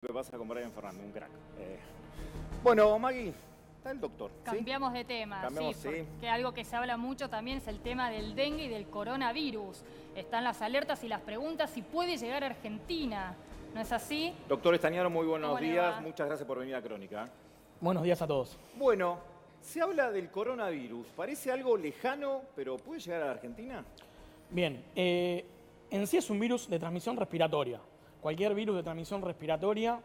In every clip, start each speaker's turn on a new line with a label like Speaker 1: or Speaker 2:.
Speaker 1: Que pasa con Brian Fernando, un crack. Bueno, Maggie, está el doctor.
Speaker 2: Cambiamos de tema,
Speaker 1: Cambiamos,
Speaker 2: sí, porque algo que se habla mucho también es el tema del dengue y del coronavirus. Están las alertas y las preguntas si puede llegar a Argentina. ¿No es así?
Speaker 1: Doctor Estañaro, muy buenos días.
Speaker 2: Va?
Speaker 1: Muchas gracias por venir a Crónica.
Speaker 3: Buenos días a todos.
Speaker 1: Bueno, se habla del coronavirus. Parece algo lejano, pero ¿puede llegar a la Argentina?
Speaker 3: Bien, en sí es un virus de transmisión respiratoria. Cualquier virus de transmisión respiratoria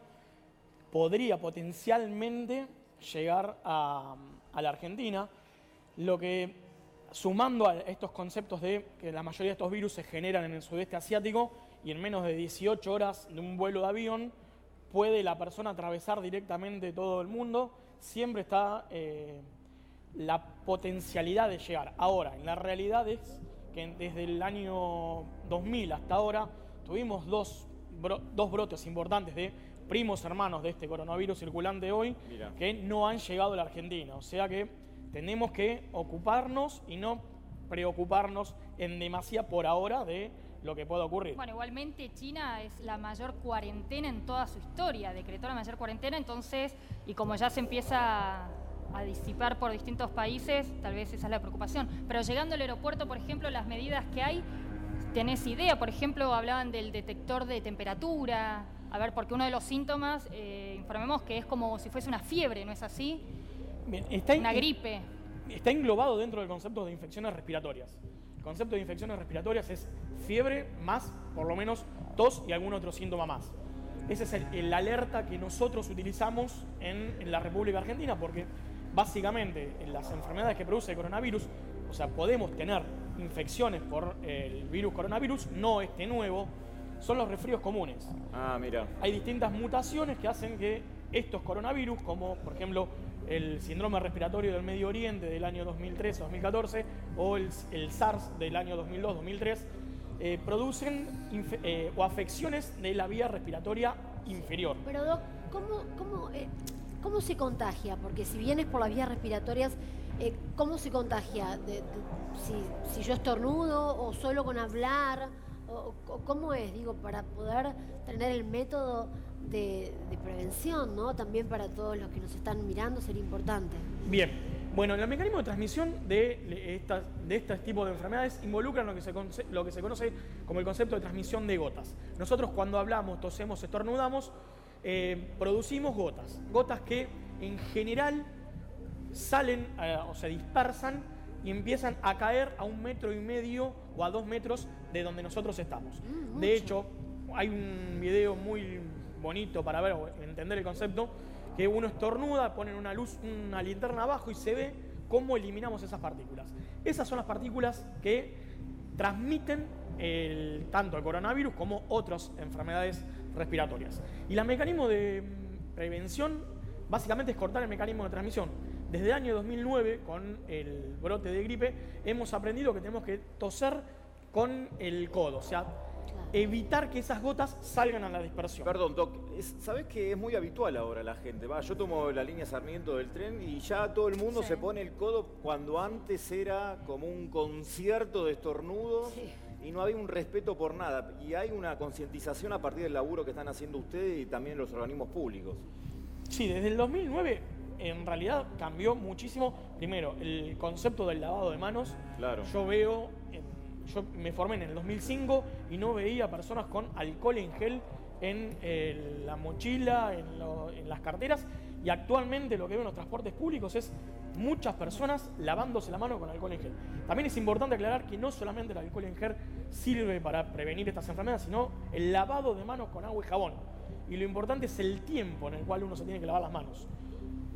Speaker 3: podría potencialmente llegar a la Argentina, lo que, sumando a estos conceptos de que la mayoría de estos virus se generan en el sudeste asiático y en menos de 18 horas de un vuelo de avión, puede la persona atravesar directamente todo el mundo, siempre está la potencialidad de llegar. Ahora, en la realidad es que desde el año 2000 hasta ahora tuvimos dos brotes importantes de primos hermanos de este coronavirus circulante hoy. Mira, que no han llegado a la Argentina. O sea que tenemos que ocuparnos y no preocuparnos en demasía por ahora de lo que pueda ocurrir.
Speaker 2: Bueno, igualmente China es la mayor cuarentena en toda su historia, decretó la mayor cuarentena, entonces, y como ya se empieza a disipar por distintos países, tal vez esa es la preocupación. Pero llegando al aeropuerto, por ejemplo, las medidas que hay, ¿tenés idea? Por ejemplo, hablaban del detector de temperatura. A ver, porque uno de los síntomas, informemos que es como si fuese una fiebre, ¿no es así?
Speaker 3: Bien,
Speaker 2: una gripe.
Speaker 3: Está englobado dentro del concepto de infecciones respiratorias. El concepto de infecciones respiratorias es fiebre más, por lo menos, tos y algún otro síntoma más. Ese es el alerta que nosotros utilizamos en la República Argentina, porque básicamente en las enfermedades que produce el coronavirus, o sea, podemos tener infecciones por el virus coronavirus, no este nuevo, son los resfríos comunes.
Speaker 1: Ah, mira.
Speaker 3: Hay distintas mutaciones que hacen que estos coronavirus, como por ejemplo el síndrome respiratorio del Medio Oriente del año 2013-2014 o el SARS del año 2002-2003, producen o afecciones de la vía respiratoria inferior.
Speaker 4: Pero Doc, ¿cómo se contagia? Porque si bien es por las vías respiratorias, ¿cómo se contagia? Si yo estornudo o solo con hablar, o ¿cómo es? Digo, para poder tener el método de prevención, ¿no? También para todos los que nos están mirando sería importante.
Speaker 3: Bien, bueno, el mecanismo de transmisión de este tipo de enfermedades involucran lo que se conoce como el concepto de transmisión de gotas. Nosotros cuando hablamos, tosemos, estornudamos, producimos gotas que en general salen o se dispersan y empiezan a caer a 1,5 metros o a 2 metros de donde nosotros estamos. De hecho, hay un video muy bonito para ver o entender el concepto, que uno estornuda, ponen una linterna abajo y se ve cómo eliminamos esas partículas. Esas son las partículas que transmiten tanto el coronavirus como otras enfermedades respiratorias. Y el mecanismo de prevención básicamente es cortar el mecanismo de transmisión. Desde el año 2009, con el brote de gripe, hemos aprendido que tenemos que toser con el codo, o sea, evitar que esas gotas salgan a la dispersión.
Speaker 1: Perdón, Doc, ¿sabés que es muy habitual ahora la gente? Yo tomo la línea Sarmiento del tren y ya todo el mundo se pone el codo cuando antes era como un concierto de estornudos y no había un respeto por nada. Y hay una concientización a partir del laburo que están haciendo ustedes y también los organismos públicos.
Speaker 3: Sí, desde el 2009 en realidad cambió muchísimo. Primero, el concepto del lavado de manos. Claro. Yo me formé en el 2005 y no veía personas con alcohol en gel en la mochila, en las carteras, y actualmente lo que veo en los transportes públicos es muchas personas lavándose la mano con alcohol en gel. También es importante aclarar que no solamente el alcohol en gel sirve para prevenir estas enfermedades, sino el lavado de manos con agua y jabón. Y lo importante es el tiempo en el cual uno se tiene que lavar las manos.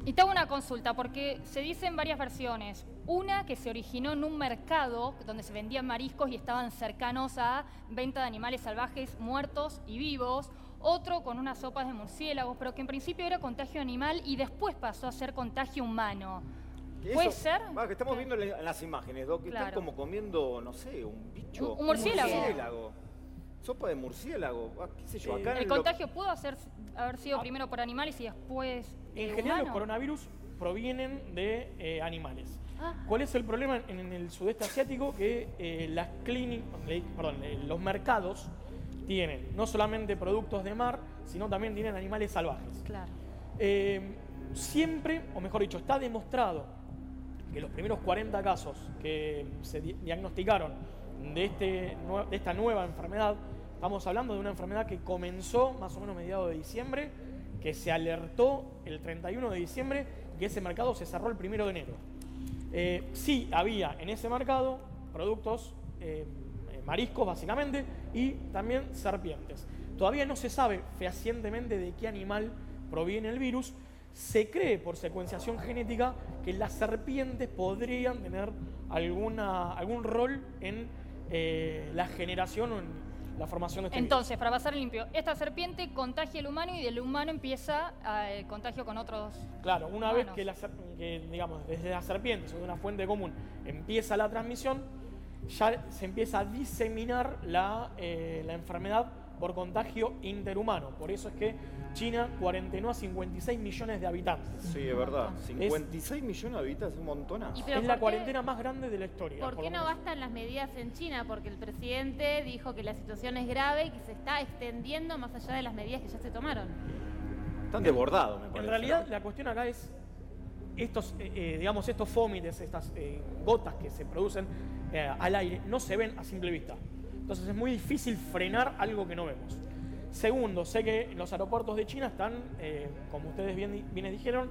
Speaker 2: Y te hago una consulta, porque se dicen varias versiones. Una que se originó en un mercado donde se vendían mariscos y estaban cercanos a venta de animales salvajes muertos y vivos. Otro con unas sopas de murciélagos, pero que en principio era contagio animal y después pasó a ser contagio humano. ¿Puede ser?
Speaker 1: Que estamos viendo en las imágenes, Doc, que están como comiendo, no sé, un bicho.
Speaker 2: Un murciélago.
Speaker 1: Sopa de murciélago, qué sé yo. Acá
Speaker 2: el contagio pudo haber sido primero por animales y después
Speaker 3: en general los coronavirus provienen de animales. ¿Cuál es el problema en el sudeste asiático? Que los mercados tienen no solamente productos de mar, sino también tienen animales salvajes.
Speaker 2: Claro.
Speaker 3: Siempre, o mejor dicho, está demostrado que los primeros 40 casos que se diagnosticaron de esta nueva enfermedad, estamos hablando de una enfermedad que comenzó más o menos a mediados de diciembre, que se alertó el 31 de diciembre y ese mercado se cerró el 1 de enero. Sí había en ese mercado productos, mariscos básicamente, y también serpientes. Todavía no se sabe fehacientemente de qué animal proviene el virus. Se cree por secuenciación genética que las serpientes podrían tener algún rol en la generación o en la formación de este
Speaker 2: Entonces, para pasar en limpio, esta serpiente contagia al humano y del humano empieza el contagio con otros.
Speaker 3: Claro, una vez que digamos, desde las serpientes o de una fuente común empieza la transmisión, ya se empieza a diseminar la enfermedad por contagio interhumano. Por eso es que China cuarentenó a 56 millones de habitantes.
Speaker 1: Sí, es verdad. 56 millones de habitantes es un montonazo.
Speaker 3: Es la cuarentena más grande de la historia.
Speaker 5: ¿Por qué no bastan las medidas en China? Porque el presidente dijo que la situación es grave y que se está extendiendo más allá de las medidas que ya se tomaron.
Speaker 1: Están desbordados, me parece.
Speaker 3: En realidad, la cuestión acá es estos fómites, estas gotas que se producen al aire, no se ven a simple vista. Entonces es muy difícil frenar algo que no vemos. Segundo, sé que los aeropuertos de China están, como ustedes bien dijeron,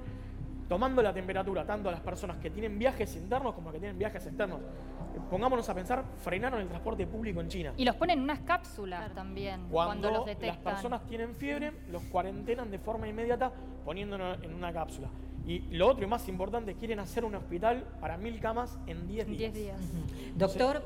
Speaker 3: tomando la temperatura tanto a las personas que tienen viajes internos como a las que tienen viajes externos. Pongámonos a pensar, frenaron el transporte público en China.
Speaker 2: Y los ponen en unas cápsulas también cuando los detectan.
Speaker 3: Las personas tienen fiebre, los cuarentenan de forma inmediata poniéndolos en una cápsula. Y lo otro y más importante, quieren hacer un hospital para 1000 camas en 10 días.
Speaker 2: 10 días.
Speaker 6: Doctor,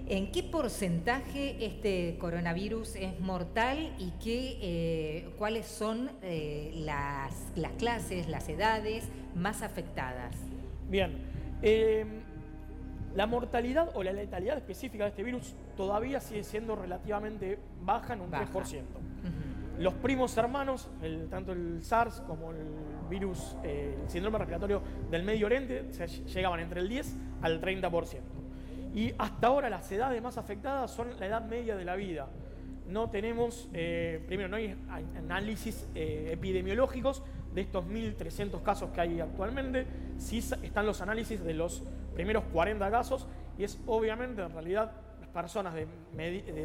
Speaker 6: ¿en qué porcentaje este coronavirus es mortal y cuáles son las clases, las edades más afectadas?
Speaker 3: Bien, la mortalidad o la letalidad específica de este virus todavía sigue siendo relativamente baja, en un 3%. Los primos hermanos, tanto el SARS como el virus, el síndrome respiratorio del Medio Oriente, llegaban entre el 10 al 30%. Y hasta ahora las edades más afectadas son la edad media de la vida. No tenemos, primero, no hay análisis epidemiológicos de estos 1.300 casos que hay actualmente. Sí están los análisis de los primeros 40 casos y es obviamente en realidad las personas de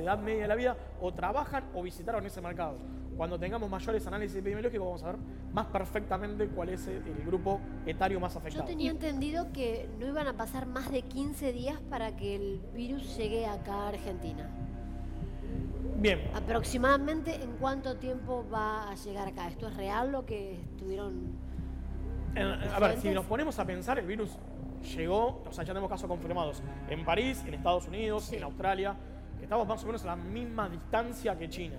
Speaker 3: edad media de la vida o trabajan o visitaron ese mercado. Cuando tengamos mayores análisis epidemiológicos vamos a ver más perfectamente cuál es el grupo etario más afectado.
Speaker 4: Yo tenía entendido que no iban a pasar más de 15 días para que el virus llegue acá a Argentina.
Speaker 3: Bien.
Speaker 4: ¿Aproximadamente en cuánto tiempo va a llegar acá? ¿Esto es real lo que estuvieron...?
Speaker 3: A ver, si nos ponemos a pensar, el virus llegó, o sea, ya tenemos casos confirmados en París, en Estados Unidos, en Australia, que estamos más o menos a la misma distancia que China.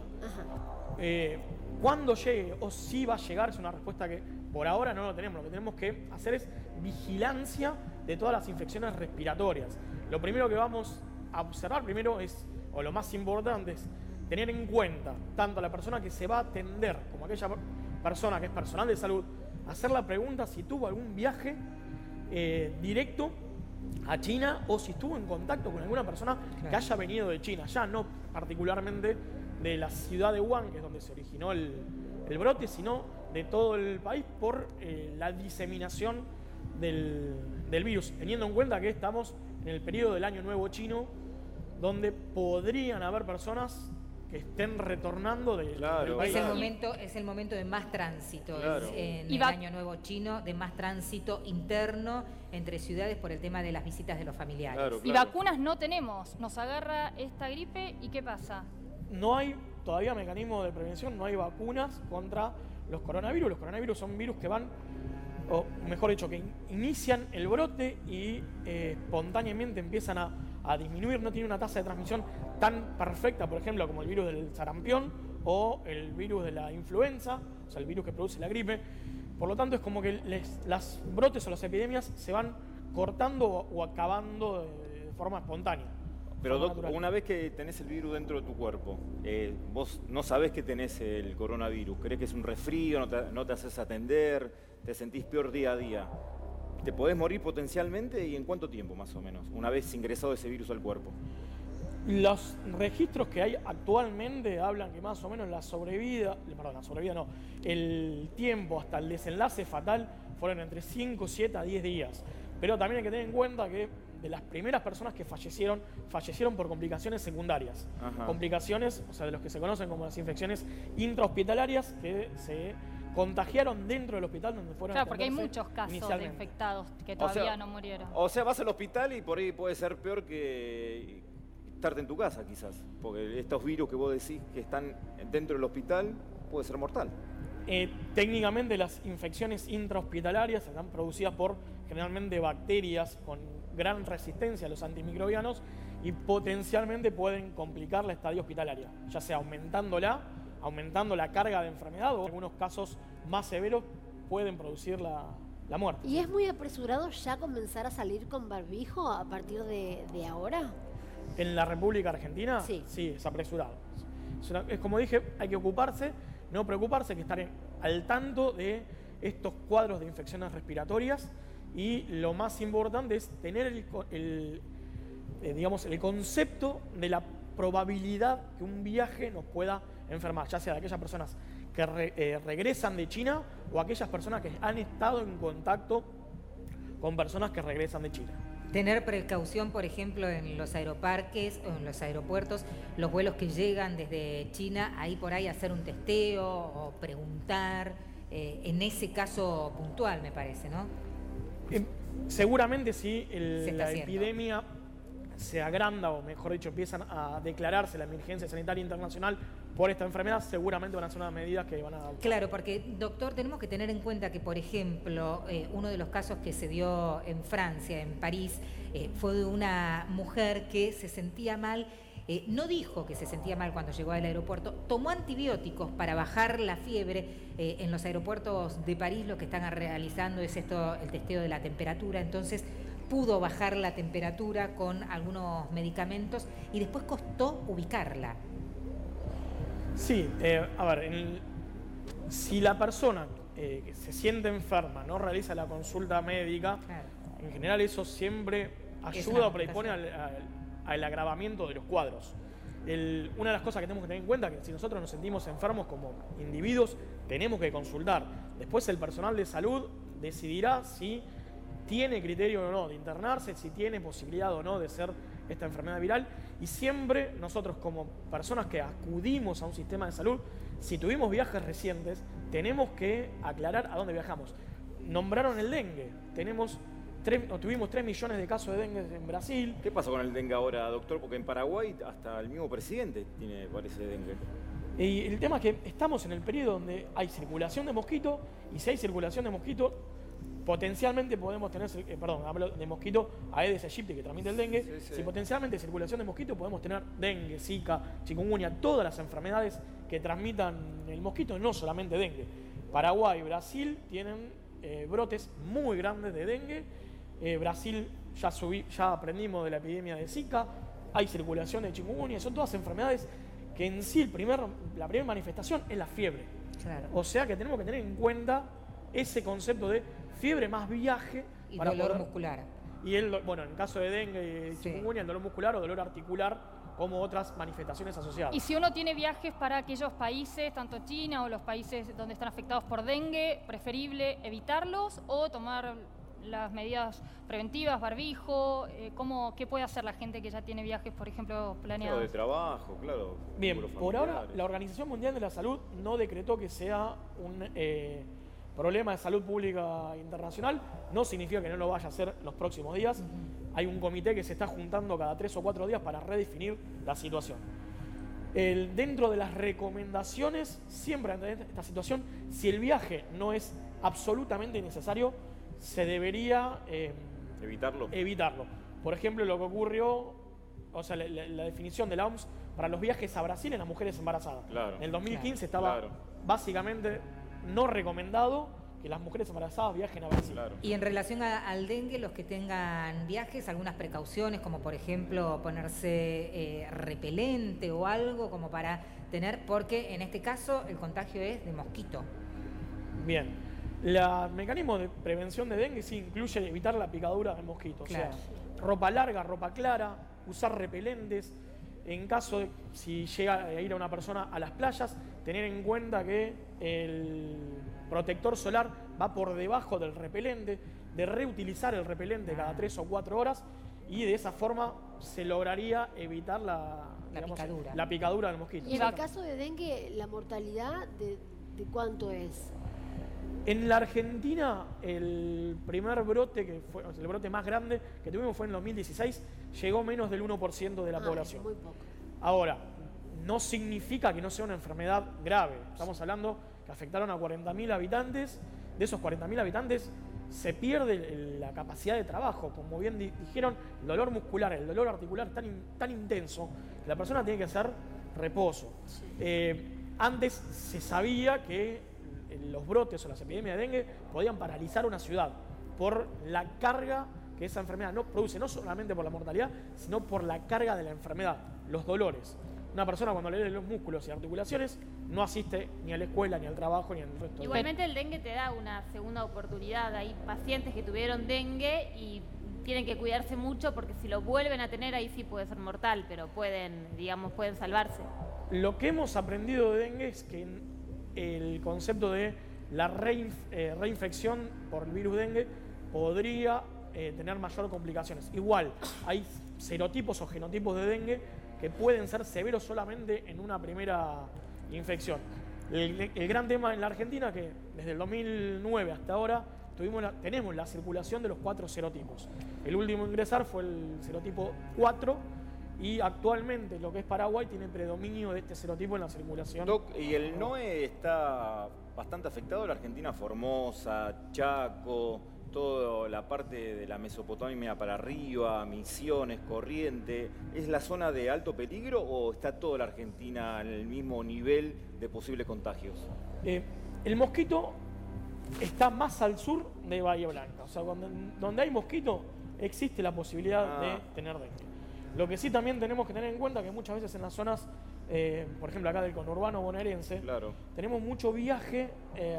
Speaker 3: ¿Cuándo llegue o si va a llegar? Es una respuesta que por ahora no lo tenemos. Lo que tenemos que hacer es vigilancia de todas las infecciones respiratorias. Lo primero que vamos a observar primero es, o lo más importante es, tener en cuenta tanto a la persona que se va a atender como aquella persona que es personal de salud, hacer la pregunta si tuvo algún viaje directo a China o si estuvo en contacto con alguna persona que haya venido de China, ya no particularmente de la ciudad de Wuhan, que es donde se originó el brote, sino de todo el país por la diseminación del virus, teniendo en cuenta que estamos en el periodo del Año Nuevo Chino, donde podrían haber personas que estén retornando del país.
Speaker 6: Es el momento de más tránsito en el Año Nuevo Chino, de más tránsito interno entre ciudades por el tema de las visitas de los familiares.
Speaker 2: Y vacunas no tenemos, nos agarra esta gripe y ¿qué pasa?
Speaker 3: No hay todavía mecanismo de prevención, no hay vacunas contra los coronavirus. Los coronavirus son virus que van, o mejor dicho, que inician el brote y espontáneamente empiezan a disminuir. No tiene una tasa de transmisión tan perfecta, por ejemplo, como el virus del sarampión o el virus de la influenza, o sea, el virus que produce la gripe. Por lo tanto, es como que las brotes o las epidemias se van cortando o acabando de forma espontánea.
Speaker 1: Pero Doc, una vez que tenés el virus dentro de tu cuerpo, vos no sabés que tenés el coronavirus, crees que es un resfrío, no te haces atender, te sentís peor día a día. ¿Te podés morir potencialmente y en cuánto tiempo más o menos, una vez ingresado ese virus al cuerpo?
Speaker 3: Los registros que hay actualmente hablan que más o menos el tiempo hasta el desenlace fatal fueron entre 5, 7 a 10 días. Pero también hay que tener en cuenta que de las primeras personas que fallecieron por complicaciones secundarias. Ajá. Complicaciones, o sea, de los que se conocen como las infecciones intrahospitalarias que se contagiaron dentro del hospital donde fueron.
Speaker 2: Claro, porque hay muchos casos de infectados que todavía no murieron.
Speaker 1: O sea, vas al hospital y por ahí puede ser peor que estarte en tu casa, quizás. Porque estos virus que vos decís que están dentro del hospital puede ser mortal.
Speaker 3: Técnicamente las infecciones intrahospitalarias están producidas por generalmente bacterias con gran resistencia a los antimicrobianos y potencialmente pueden complicar la estadía hospitalaria, ya sea aumentando la carga de enfermedad o en algunos casos más severos pueden producir la muerte.
Speaker 4: ¿Y es muy apresurado ya comenzar a salir con barbijo a partir de ahora?
Speaker 3: ¿En la República Argentina?
Speaker 4: Sí,
Speaker 3: es apresurado. Es como dije, hay que ocuparse, no preocuparse, hay que estar al tanto de estos cuadros de infecciones respiratorias y lo más importante es tener el concepto de la probabilidad que un viaje nos pueda enfermar, ya sea de aquellas personas que regresan de China o aquellas personas que han estado en contacto con personas que regresan de China.
Speaker 6: Tener precaución, por ejemplo, en los aeroparques o en los aeropuertos, los vuelos que llegan desde China, ahí por ahí hacer un testeo o preguntar, en ese caso puntual, me parece, ¿no?
Speaker 3: Seguramente si la epidemia se agranda, o mejor dicho, empiezan a declararse la emergencia sanitaria internacional por esta enfermedad, seguramente van a ser unas medidas que van a adoptar.
Speaker 6: Claro, porque, doctor, tenemos que tener en cuenta que, por ejemplo, uno de los casos que se dio en Francia, en París, fue de una mujer que se sentía mal. No dijo que se sentía mal cuando llegó al aeropuerto, tomó antibióticos para bajar la fiebre. En los aeropuertos de París lo que están realizando es el testeo de la temperatura, entonces pudo bajar la temperatura con algunos medicamentos y después costó ubicarla.
Speaker 3: Sí, si la persona que se siente enferma no realiza la consulta médica, claro, en general eso siempre ayuda o predispone al agravamiento de los cuadros. Una de las cosas que tenemos que tener en cuenta es que si nosotros nos sentimos enfermos como individuos, tenemos que consultar. Después el personal de salud decidirá si tiene criterio o no de internarse, si tiene posibilidad o no de ser esta enfermedad viral. Y siempre nosotros como personas que acudimos a un sistema de salud, si tuvimos viajes recientes, tenemos que aclarar a dónde viajamos. Nombraron el dengue. Tuvimos 3 millones de casos de dengue en Brasil.
Speaker 1: ¿Qué pasa con el dengue ahora, doctor? Porque en Paraguay hasta el mismo presidente parece dengue.
Speaker 3: Y el tema es que estamos en el periodo donde hay circulación de mosquito, y si hay circulación de mosquito, potencialmente podemos tener, hablo de mosquito Aedes aegypti que transmite el dengue. Sí. Si potencialmente hay circulación de mosquito, podemos tener dengue, zika, chikungunya, todas las enfermedades que transmitan el mosquito, no solamente dengue. Paraguay y Brasil tienen brotes muy grandes de dengue. Brasil ya aprendimos de la epidemia de zika, hay circulación de chikungunya, son todas enfermedades que en sí la primera manifestación es la fiebre. Claro. O sea que tenemos que tener en cuenta ese concepto de fiebre más viaje.
Speaker 6: Y dolor muscular.
Speaker 3: Y en el caso de dengue y chikungunya, el dolor muscular o dolor articular, como otras manifestaciones asociadas.
Speaker 2: Y si uno tiene viajes para aquellos países, tanto China o los países donde están afectados por dengue, preferible evitarlos o tomar las medidas preventivas, barbijo, ¿qué puede hacer la gente que ya tiene viajes, por ejemplo, planeados?
Speaker 1: De trabajo, claro.
Speaker 3: Bien, por ahora la Organización Mundial de la Salud no decretó que sea un problema de salud pública internacional. No significa que no lo vaya a hacer los próximos días. Hay un comité que se está juntando cada 3 o 4 días para redefinir la situación. Dentro de las recomendaciones, siempre ante esta situación, si el viaje no es absolutamente necesario, se debería evitarlo. Por ejemplo, lo que ocurrió, la definición de la OMS para los viajes a Brasil en las mujeres embarazadas. Claro. En el 2015 estaba básicamente no recomendado que las mujeres embarazadas viajen a Brasil. Claro.
Speaker 6: Y en relación al dengue, los que tengan viajes, algunas precauciones, como por ejemplo ponerse repelente o algo como para tener, porque en este caso el contagio es de mosquito.
Speaker 3: Bien. El mecanismo de prevención de dengue sí incluye evitar la picadura de mosquitos. Claro. O sea, ropa larga, ropa clara, usar repelentes. en caso de si llega a ir a una persona a las playas, tener en cuenta que el protector solar va por debajo del repelente, de reutilizar el repelente cada 3 o 4 horas y de esa forma se lograría evitar la picadura del mosquito.
Speaker 4: Y en el caso de dengue, ¿la mortalidad de cuánto es?
Speaker 3: En la Argentina, el primer brote, que fue el brote más grande que tuvimos fue en 2016, llegó menos del 1% de la población.
Speaker 4: Muy poco.
Speaker 3: Ahora, no significa que no sea una enfermedad grave. Estamos hablando que afectaron a 40.000 habitantes. De esos 40.000 habitantes se pierde la capacidad de trabajo. Como bien dijeron, el dolor muscular, el dolor articular tan intenso que la persona tiene que hacer reposo. Antes se sabía que los brotes o las epidemias de dengue podían paralizar una ciudad por la carga que esa enfermedad no produce, no solamente por la mortalidad, sino por la carga de la enfermedad, los dolores. Una persona cuando le duelen los músculos y articulaciones no asiste ni a la escuela, ni al trabajo, ni al resto.
Speaker 5: Igualmente el dengue te da una segunda oportunidad. Hay pacientes que tuvieron dengue y tienen que cuidarse mucho porque si lo vuelven a tener ahí sí puede ser mortal, pero pueden salvarse.
Speaker 3: Lo que hemos aprendido de dengue es que el concepto de la reinfección por el virus dengue podría tener mayor complicaciones. Igual, hay serotipos o genotipos de dengue que pueden ser severos solamente en una primera infección. El gran tema en la Argentina es que desde el 2009 hasta ahora tenemos la circulación de los 4 serotipos. El último a ingresar fue el serotipo 4 y actualmente lo que es Paraguay tiene predominio de este serotipo en la circulación.
Speaker 1: Doc, y el NOE está bastante afectado, la Argentina, Formosa, Chaco, toda la parte de la Mesopotamia para arriba, Misiones, Corrientes, ¿es la zona de alto peligro o está toda la Argentina en el mismo nivel de posibles contagios?
Speaker 3: El mosquito está más al sur de Bahía Blanca, o sea, donde hay mosquito existe la posibilidad de tener dengue. Lo que sí también tenemos que tener en cuenta que muchas veces en las zonas, por ejemplo acá del conurbano bonaerense, tenemos mucho viaje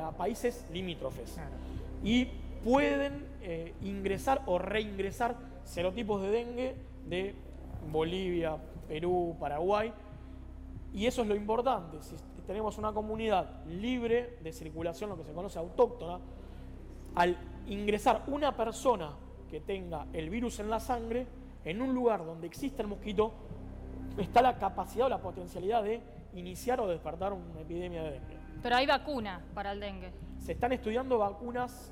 Speaker 3: a países limítrofes. Y pueden ingresar o reingresar serotipos de dengue de Bolivia, Perú, Paraguay. Y eso es lo importante. Si tenemos una comunidad libre de circulación, lo que se conoce autóctona, al ingresar una persona que tenga el virus en la sangre, en un lugar donde existe el mosquito, está la capacidad o la potencialidad de iniciar o despertar una epidemia de dengue.
Speaker 2: Pero hay vacuna para el dengue.
Speaker 3: Se están estudiando vacunas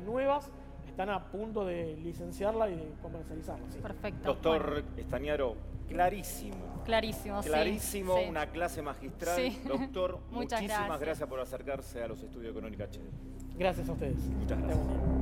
Speaker 3: nuevas, están a punto de licenciarla y de comercializarla. Sí.
Speaker 2: Perfecto.
Speaker 1: Doctor Estañaro, clarísimo.
Speaker 2: Clarísimo,
Speaker 1: clarísimo,
Speaker 2: sí.
Speaker 1: Una clase magistral.
Speaker 2: Sí.
Speaker 1: Doctor,
Speaker 2: muchísimas
Speaker 1: gracias por acercarse a los estudios de Crónica HD.
Speaker 3: Gracias a ustedes.
Speaker 1: Muchas gracias.